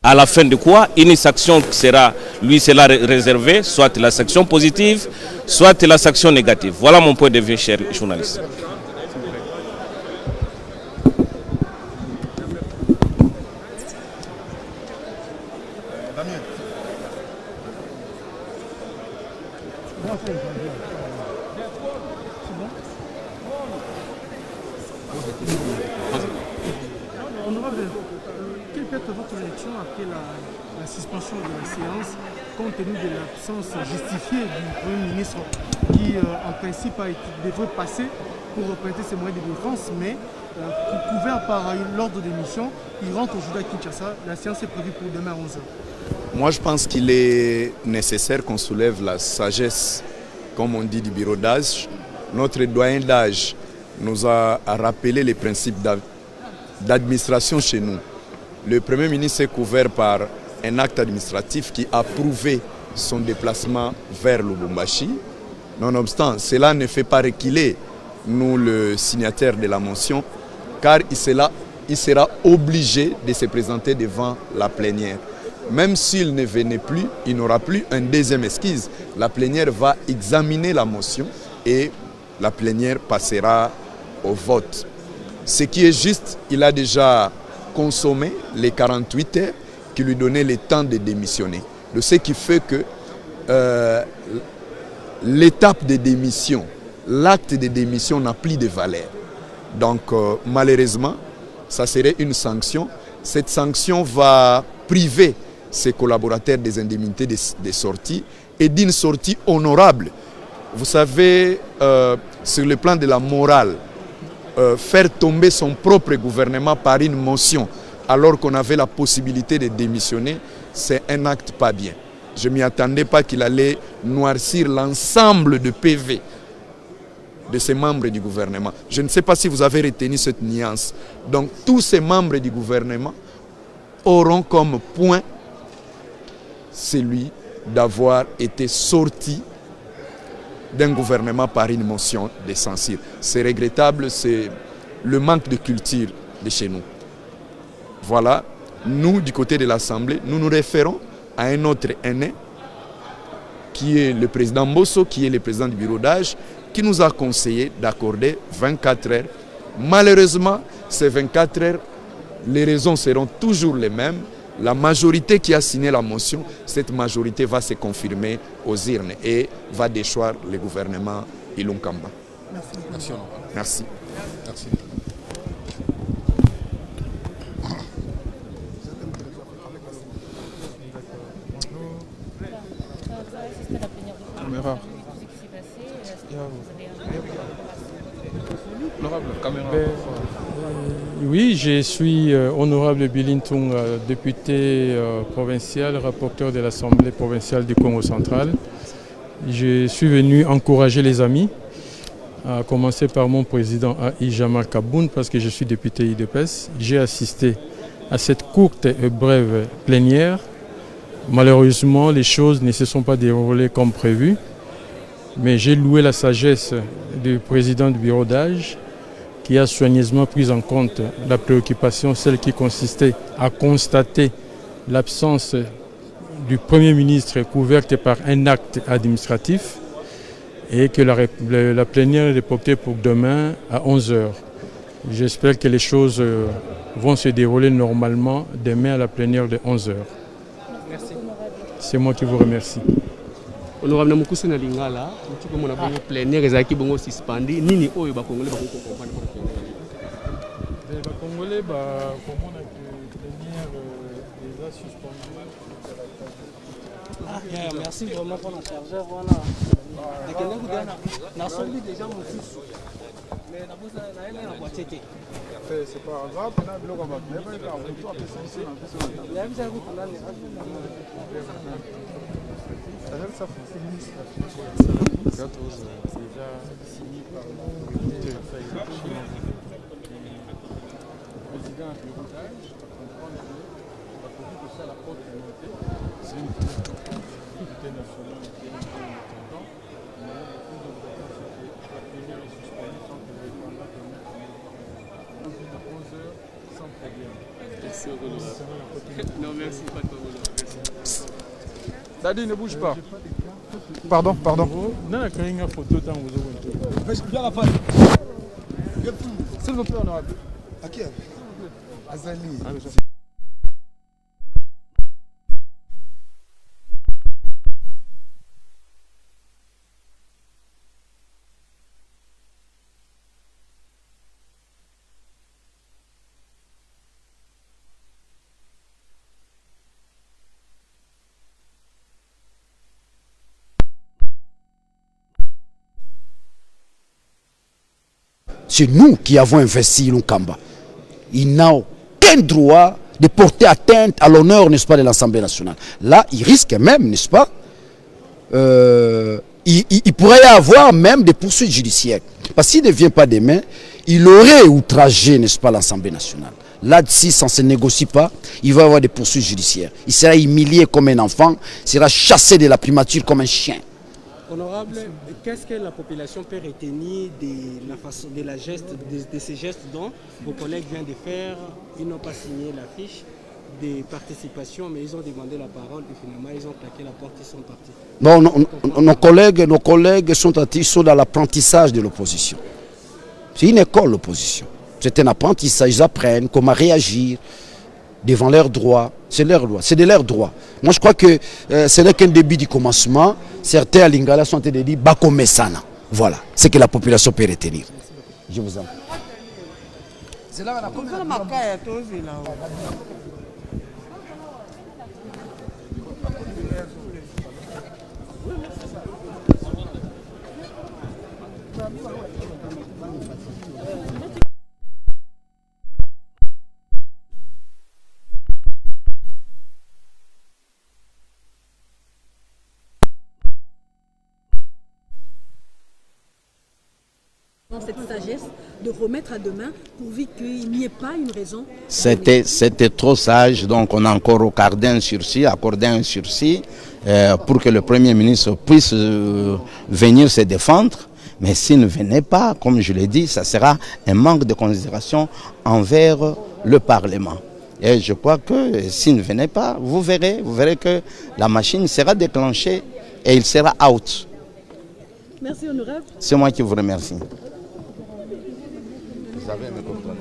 À la fin de quoi, une sanction sera réservée, soit la sanction positive, soit la sanction négative. Voilà mon point de vue, cher journaliste. Quelle peut être votre réaction après la suspension de la séance, compte tenu de l'absence justifiée du Premier ministre qui, en principe, devrait passer pour représenter ses moyens de défense, mais couvert par l'ordre d'émission, il rentre aujourd'hui à Kinshasa. La séance est prévue pour demain à 11h. Moi, je pense qu'il est nécessaire qu'on soulève la sagesse, comme on dit, du bureau d'âge. Notre doyen d'âge nous a rappelé les principes d'administration chez nous. Le Premier ministre est couvert par un acte administratif qui a prouvé son déplacement vers Lubumbashi. Nonobstant, cela ne fait pas reculer, nous, le signataire de la motion, car il sera obligé de se présenter devant la plénière. Même s'il ne venait plus, il n'aura plus un deuxième esquisse. La plénière va examiner la motion et la plénière passera au vote. Ce qui est juste, il a déjà consommé les 48 heures qui lui donnaient le temps de démissionner. De ce qui fait que l'étape de démission, l'acte de démission n'a plus de valeur. Donc malheureusement, ça serait une sanction. Cette sanction va priver ses collaborateurs des indemnités de sortie et d'une sortie honorable. Vous savez, sur le plan de la morale, faire tomber son propre gouvernement par une motion alors qu'on avait la possibilité de démissionner, c'est un acte pas bien. Je ne m'y attendais pas qu'il allait noircir l'ensemble de PV de ces membres du gouvernement. Je ne sais pas si vous avez retenu cette nuance. Donc tous ces membres du gouvernement auront comme point celui d'avoir été sortis d'un gouvernement par une motion de censure. C'est regrettable, c'est le manque de culture de chez nous. Voilà, nous, du côté de l'Assemblée, nous nous référons à un autre aîné, qui est le président Mbosso, qui est le président du bureau d'âge, qui nous a conseillé d'accorder 24 heures. Malheureusement, ces 24 heures, les raisons seront toujours les mêmes. La majorité qui a signé la motion, cette majorité va se confirmer aux urnes et va déchoir le gouvernement Ilunkamba. Merci. Merci. Merci. Oui, je suis honorable Bilintung, député provincial, rapporteur de l'Assemblée provinciale du Congo central. Je suis venu encourager les amis, à commencer par mon président Aïe Jamal Kaboun, parce que je suis député IDPS. J'ai assisté à cette courte et brève plénière. Malheureusement, les choses ne se sont pas déroulées comme prévu, mais j'ai loué la sagesse du président du bureau d'âge, qui a soigneusement pris en compte la préoccupation, celle qui consistait à constater l'absence du Premier ministre couverte par un acte administratif et que la plénière est reportée pour demain à 11h. J'espère que les choses vont se dérouler normalement demain à la plénière de 11h. Merci. C'est moi qui vous remercie. Honorable Namukusu na Lingala, tu peux mon abonner plénière ezaki bongo suspendu nini oyo ba congolais ba comprendre pour plénière. Les Congolais comment on a que plénière déjà suspendu. Merci vraiment pour notre chargeur voilà. Déjà mon fils. Mais la boîte c'était. C'est pas grave, on a bloqué ma plaie, mais on peut appeler ça aussi. Ça fait 14 déjà signé par le président du montage. La politique de ça, la porte de montée, c'est une unité nationale qui est important. Mais la plénière est suspendue sans que le répondant de 11h sans problème. Merci, honorable. Non, merci, pas de problème. Merci. Dadi, ne bouge pas. Pardon. Non, il y a une photo dans vous. Viens la face. S'il vous plaît, honorable. À qui? Azali. C'est nous qui avons investi Lunkamba. Il n'a aucun droit de porter atteinte à l'honneur, n'est-ce pas, de l'Assemblée nationale. Là, il risque même, n'est-ce pas, il pourrait y avoir même des poursuites judiciaires. Parce qu'il ne vient pas demain, il aurait outragé, n'est-ce pas, l'Assemblée nationale. Là-dessus, ça ne se négocie pas, il va y avoir des poursuites judiciaires. Il sera humilié comme un enfant, il sera chassé de la primature comme un chien. Honorable, qu'est-ce que la population peut retenir de ces gestes dont vos collègues viennent de faire? Ils n'ont pas signé la fiche de participation, mais ils ont demandé la parole et finalement ils ont claqué la porte, ils sont partis. Non, nos collègues sont dans l'apprentissage de l'opposition. C'est une école, l'opposition. C'est un apprentissage, ils apprennent comment réagir devant leurs droits. C'est leur droit, c'est de leurs droits. Moi je crois que ce n'est qu'un début du commencement. Certains à Lingala sont en train de dire Bakome Sana. Voilà, c'est que la population peut retenir. Je vous en prie. C'est là qu'on a cette sagesse de remettre à demain pourvu qu'il n'y ait pas une raison. C'était trop sage, donc on a encore accordé un sursis pour que le Premier ministre puisse venir se défendre. Mais s'il ne venait pas, comme je l'ai dit, ça sera un manque de considération envers le Parlement. Et je crois que s'il ne venait pas, vous verrez que la machine sera déclenchée et il sera out. Merci, honorable. C'est moi qui vous remercie. Vous avez mes coordonnées.